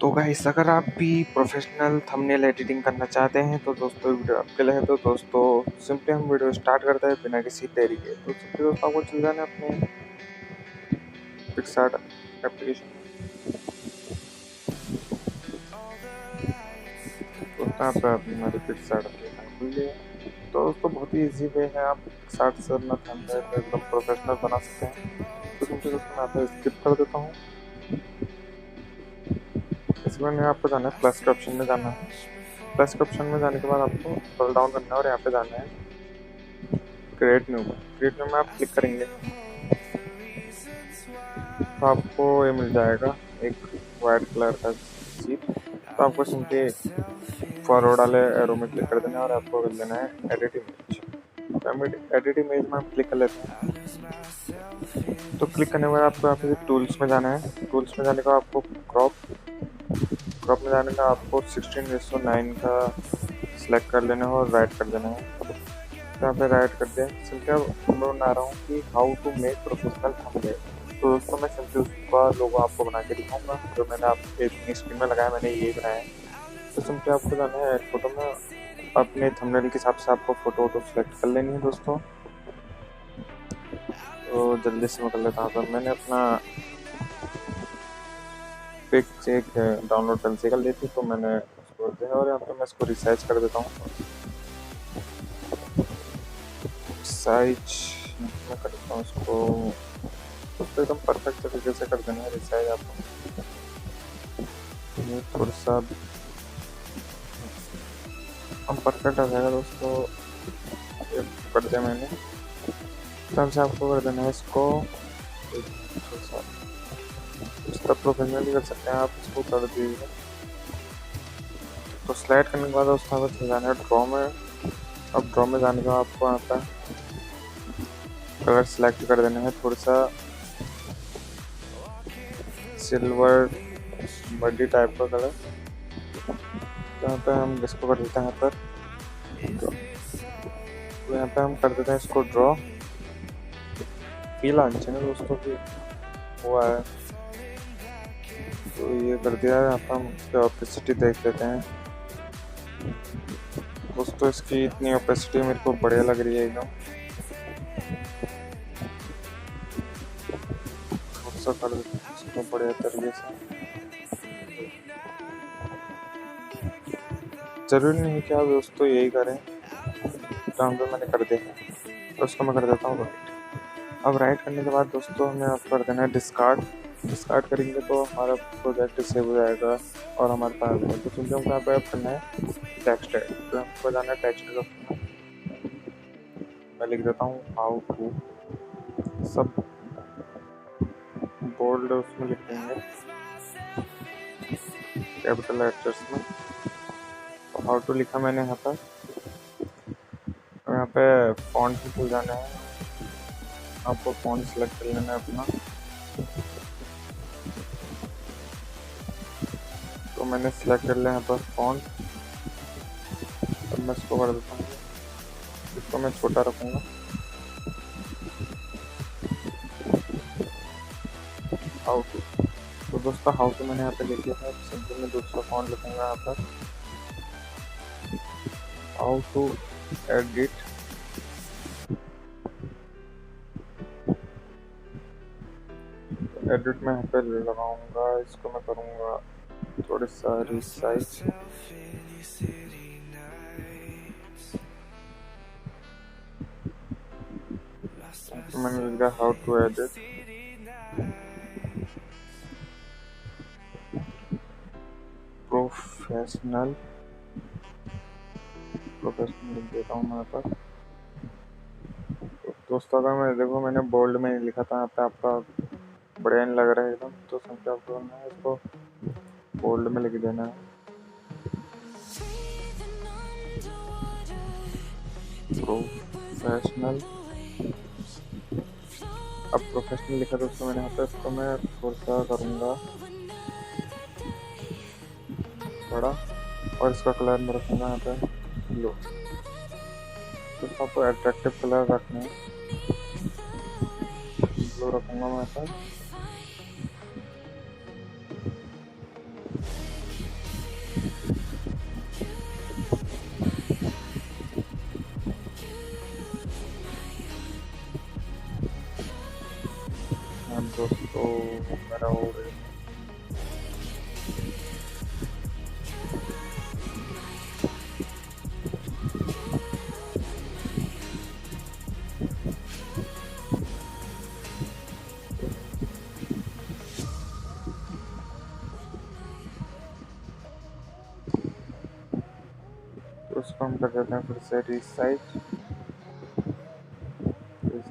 तो गाइस अगर आप भी प्रोफेशनल थंबनेल एडिटिंग करना चाहते हैं तो दोस्तों वीडियो आपके लिए है। तो दोस्तों सिंपली हम वीडियो स्टार्ट करते हैं बिना किसी देरी के। तो सिंपली दोस्तों आपको चल जाना है अपने पिक्सार्ट एप्लीकेशन में। दोस्तों यहाँ पे आपने हमारी पिक्सार्ट एप्लीकेशन खुल लिया है। तो दोस्तों बहुत ही ईजी वे है, आप पिक्सार्ट से अपना थंबनेल एकदम प्रोफेशनल बना सकते हैं। तो सिंपली दोस्तों मैं यहाँ पे स्किप कर देता हूँ। इसमें आपको जाना है प्लस के ऑप्शन में जाना है। प्लस के ऑप्शन में जाने के बाद आपको स्क्रॉल डाउन करना है और यहाँ पे जाना है क्रिएट न्यू। क्रिएट न्यू में आप क्लिक करेंगे तो आपको ये मिल जाएगा एक वाइट कलर का सीट। तो आपको सिंपली फॉरवर्ड वाले एरो में क्लिक कर देना है और आपको कर देना है एडिट इमेज। तो एडिट इमेज में आप क्लिक कर लेते हैं। तो क्लिक करने के बाद आपको यहाँ पे टूल्स में जाना है। टूल्स में जाने का आपको क्रॉप में जाने का आपको 16:9 का सिलेक्ट कर लेना है और राइट कर देना है। तो यहाँ पे राइट कर दिया। सिंपली अब मैं बना रहा हूँ कि how to make professional thumbnail. तो दोस्तों मैं सिंपली उसका लोगो आपको बना के दिखाऊंगा जो मैंने आपके अपनी स्क्रीन में लगाया, मैंने ये बनाया है। तो सिंपली आपको जाना है फोटो में, अपने थंबनेल के हिसाब से आपको फोटो सेलेक्ट कर लेनी है दोस्तों। तो जल्दी से मैं कर लेता हूँ। तो मैंने अपना पिक एक डाउनलोड कर ली थी, तो मैंने उसको कर दिया और यहाँ पे मैं इसको रिसाइज कर देता हूँ। साइज मैं कर देता हूँ उसको एकदम परफेक्ट तरीके से कर देना है रिसाइज आपको। ये थोड़ा सा हम परफेक्ट आ जाएगा दोस्तों। ये कर दिया मैंने। तब से आपको कर देना है इसको थोड़ा सा इसका प्रोफेशनल भी कर सकते हैं आप, इसको कर दीजिए। तो स्लाइड करने के बाद दोस्तों आपको जाना है ड्रॉ में। अब ड्रॉ में जाने के बाद आपको यहाँ पर कलर सेलेक्ट कर देना है, थोड़ा सा सिल्वर मडी टाइप का कलर। यहाँ पे हम इसको कर देते हैं यहाँ पर। तो यहाँ पे हम कर देते हैं इसको ड्रॉ। फील आना चाहिए दोस्तों की हुआ है, तो ये कर दिया है। यहाँ पर हम ओपेसिटी देख लेते हैं दोस्तों। इसकी इतनी ओपेसिटी मेरे को बढ़िया लग रही है एकदम। थोड़ा सा कर देते हैं इसको बढ़िया तरीके से। जरूरी नहीं कि आप दोस्तों यही करें, तो हम मैंने कर दिया तो उसको मैं कर देता हूँ राइट। अब राइट करने के बाद दोस्तों हमें आप कर देना है डिस्कार्ड। डिस्कार्ड करेंगे तो हमारा प्रोजेक्ट सेव हो जाएगा और हमारे पास है। तो सिंपली हमको यहाँ पर करना है टेक्स्ट एड। तो हमको जाना है टेक्स्ट एड ऑप्शन में। मैं लिख देता हूँ हाउ टू, सब बोल्ड उसमें लिख देंगे कैपिटल लेटर्स में। तो हाउ टू लिखा मैंने यहाँ पर। यहाँ पे फॉन्ट भी खुल जाना है, आपको फॉन्ट सेलेक्ट कर लेना है अपना। तो मैंने सेलेक्ट कर लिया यहाँ पर फॉन्ट। अब मैं इसको कर देता हूँ, इसको मैं छोटा रखूँगा। हाउ टू, तो दोस्तों हाउ टू मैंने यहाँ पे लिख लिया है। सिंपल में दूसरा फॉन्ट लिखूँगा यहाँ पर हाउ टू एडिट एडिट में यहाँ पे लगाऊंगा। इसको मैं करूँगा थोड़ा सा रिसाइज। तो मैंने लिखा हाउ टू एडिट प्रोफेशनल लिख देता हूँ यहाँ पर। दोस्तों अगर मैं देखो मैंने बोल्ड में लिखा था, यहाँ पे आपका बढ़िया नहीं लग रहा है एकदम। तो समझो आपको करना है इसको बोल्ड में लिख देना है प्रोफेशनल। अब प्रोफेशनल लिखा दोस्तों मैंने यहाँ पे, इसको मैं थोड़ा सा करूँगा बड़ा और इसका कलर में रखूँगा यहाँ पे ब्लू। तो आपको अट्रैक्टिव कलर रखना है, ब्लू रखूँगा मैं यहाँ पर। कैमरा हो रही। तो उसको हम कर देते हैं फिर से रिसाइज।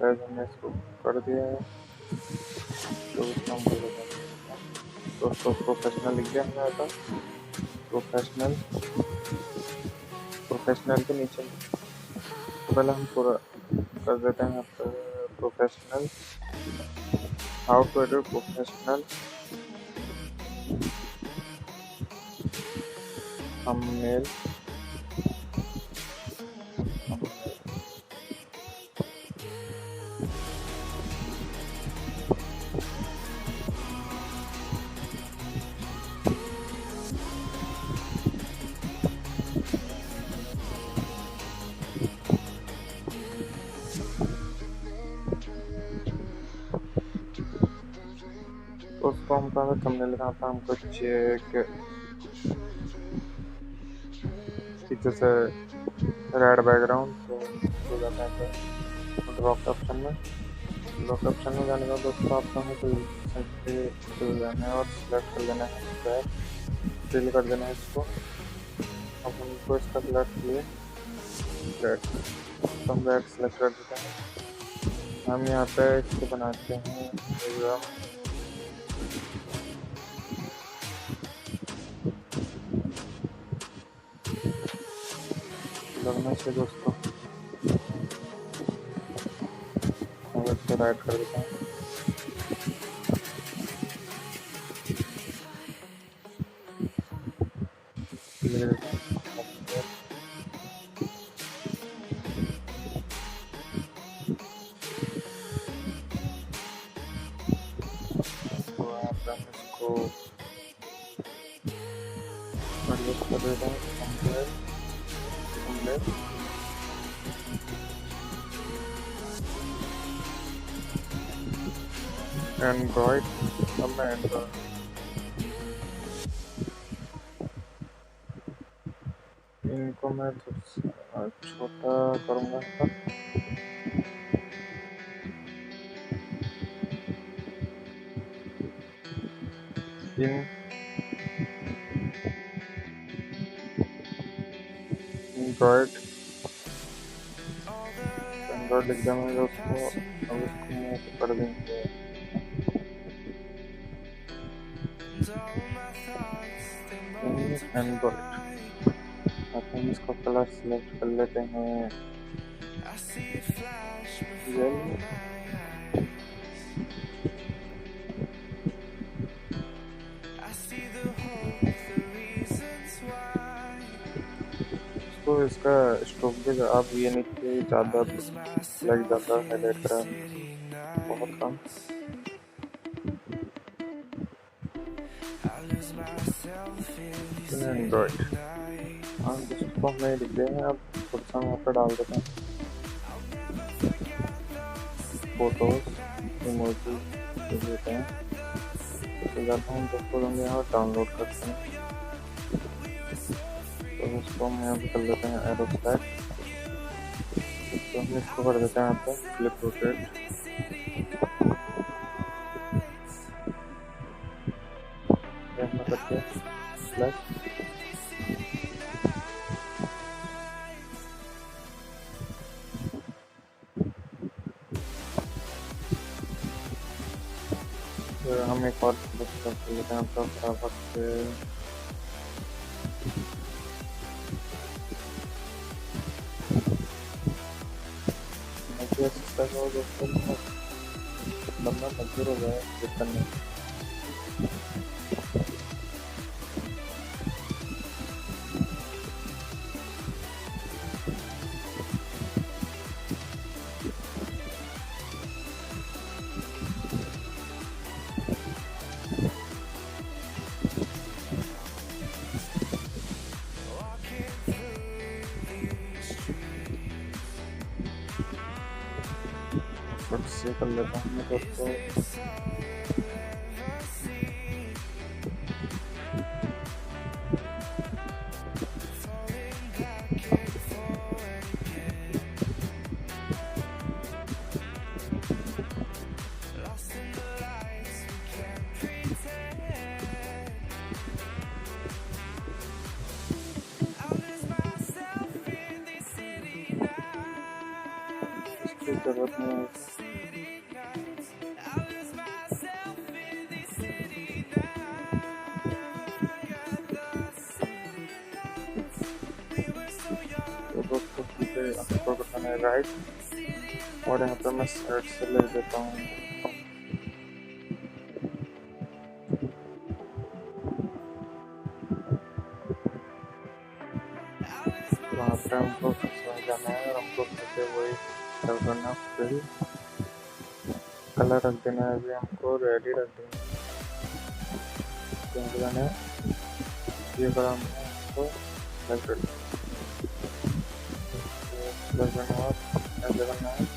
हमने इसको कर दिया है, तो उसको हम कर देते हैं। तो उसको प्रोफेशनल लिख दिया हमने आता। प्रोफेशनल प्रोफेशनल के नीचे तो पहले हम पूरा कर देते हैं यहाँ पर professional, how to edit professional thumbnail. तो उसको हम कहा थंबनेल का था हमको चेक पीछे से रेड बैकग्राउंड, तो जाते हैं ड्रॉप ऑप्शन में। ड्रॉप ऑप्शन में जाने का दोस्तों आपको हमें कोई जाना है और सिलेक्ट कर लेना है, बैक फिल कर देना है इसको। अब हमको इसका सिलेक्ट किए बैक, तो हम बैक सिलेक्ट कर देते हैं। हम यहाँ पे इसको बनाते हैं लगना से दोस्तों, हम इसको राइट कर देते हैं। एंड्रॉइड, अब मैं एंड्रॉइड इनको मैं थोड़ा छोटा करूँगा इन एंड्रॉइड लिख देंगे उसको। अब इसको कर देंगे एंड्रॉइड। अब हम इसका कलर सिलेक्ट कर लेते हैं येलो। तो इसका स्ट्रोक भी आप ये नहीं कि ज़्यादा लग जाता हाईलाइट करा, बहुत कम। एंड्रॉइड हाँ जिसको हमने लिख दिया है, अब खुद सा वहाँ पर डाल देते हैं फोटोज इमोजी देते हैं। तो जाता हूँ दोस्तों हम यहाँ डाउनलोड करते हैं, तो इसको हम यहाँ पे कर लेते हैं एरो स्टैक। तो हम इसको कर देते हैं यहाँ पे फ्लिप रोटेट। करके प्लस हम एक और कर लेते हैं तो फटाफट से बंदा मजबूर हो जाए करने। से कर लेता हूँ दोस्तों। जरूरत नहीं है तो दोस्तों सीधे आपको करना है राइट और यहाँ पे मैं साइड से ले देता हूँ वहाँ पे हमको फिर जाना है और हमको फिर से वही करना फिर कलर रख देना है अभी हमको रेडी रख देना है जाना है ये कलर हमको लग करना है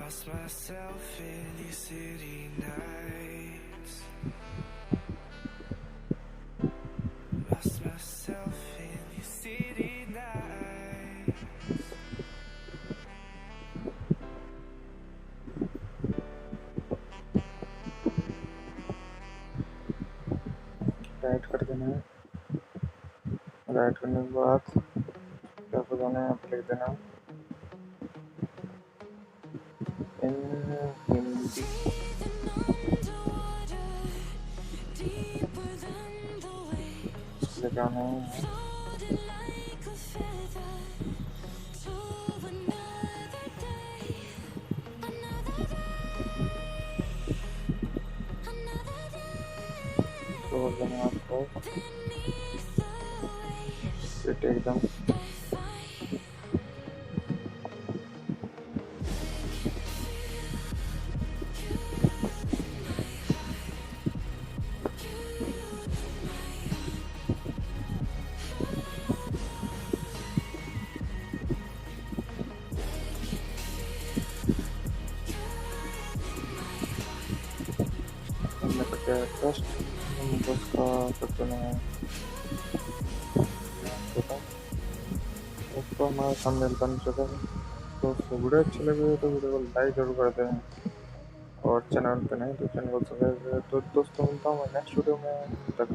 Lost myself in these city nights. Lost myself in these city nights. Right कर देना है राइट करने के बाद क्या बताना है यहाँ पे लिख देना इन हिंदी लगाना है तो देना आपको फिट एकदम ट्रस्ट उसका करते हैं उसको हमारा सामने बन चुका है तो वीडियो अच्छी लगी तो वीडियो को लाइक जरूर कर दें और चैनल पे नहीं तो चैनल को सब्सक्राइब करें तो दोस्तों मिलता हूँ नेक्स्ट वीडियो में तब